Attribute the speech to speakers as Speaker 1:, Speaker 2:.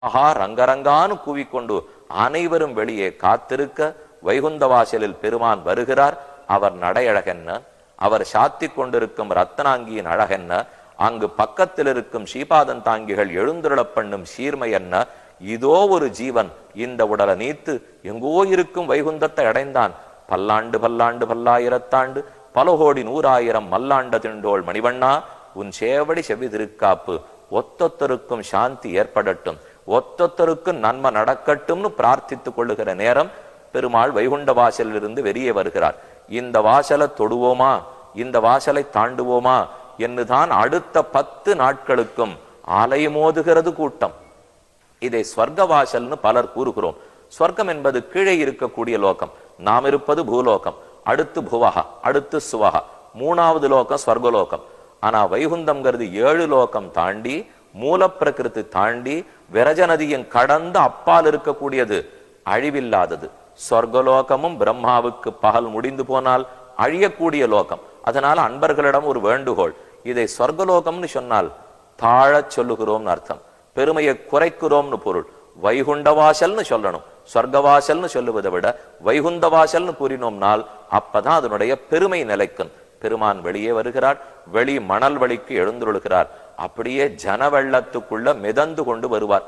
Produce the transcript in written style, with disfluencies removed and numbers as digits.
Speaker 1: ஆஹா ரங்கரங்கான்னு கூவிக்கொண்டு அனைவரும் வெளியே காத்திருக்க வைகுந்த வாசலில் பெருமான் வருகிறார். அவர் நடையழகென்ன, அவர் சாத்தி கொண்டிருக்கும் ரத்தனாங்கியின் அழகென்ன, அங்கு பக்கத்தில் இருக்கும் ஸ்ரீபாதன் தாங்கிகள் எழுந்துருளப் பண்ணும் சீர்மை என்ன. இதோ ஒரு ஜீவன் இந்த உடலை நீத்து எங்கோ இருக்கும் வைகுந்தத்தை அடைந்தான். பல்லாண்டு பல்லாண்டு பல்லாயிரத்தாண்டு பல கோடி 100,000 மல்லாண்ட திண்டோள் மணிவண்ணா, உன் சேவடி செவி திருக்காப்பு ஒத்தொத்தருக்கும் சாந்தி ஏற்படட்டும், ஒத்தொத்தருக்கும் நன்மை நடக்கட்டும்னு பிரார்த்தித்துக் கொள்ளுகிற நேரம் பெருமாள் வைகுண்ட வாசலிலிருந்து வெளியே வருகிறார். இந்த வாசலை தொடுவோமா, இந்த வாசலை தாண்டுவோமா என்றுதான் அடுத்த 10 நாட்களுக்கும் ஆலயமோதுகிறது கூட்டம். இதை ஸ்வர்க வாசல்னு பலர் கூறுகிறோம். ஸ்வர்க்கம் என்பது கீழே இருக்கக்கூடிய லோகம், நாம் இருப்பது பூலோகம், அடுத்து புவகா, அடுத்து சுவகா, 3வது லோகம் ஸ்வர்கலோகம். ஆனா வைகுந்தம்ங்கிறது 7 லோகம் தாண்டி, மூல பிரகிருதி தாண்டி, விரஜ நதியும் கடந்து அப்பால் இருக்கக்கூடியது, அழிவில்லாதது. சொர்க்கலோகமும் பிரம்மாவுக்கு பகல் முடிந்து போனால் அழியக்கூடிய லோகம். அதனால அன்பர்களிடம் ஒரு வேண்டுகோள், இதை சொர்க்கலோகம்னு சொன்னால் தாழச் சொல்லுகிறோம்னு அர்த்தம், பெருமையை குறைக்கிறோம்னு பொருள். வைகுண்ட வாசல்னு சொல்லணும், சொர்க்கவாசல்னு சொல்லுவதை விட வைகுந்த வாசல்னு கூறினோம்னால் அப்பதான் அதனுடைய பெருமை நிலைக்கும். பெருமான் வெளியே வருகிறார், வெளி மணல் வழிக்கு எழுந்துருளுகிறார். அப்படியே ஜன வெள்ளத்துக்குள்ள மிதந்து கொண்டு வருவார்.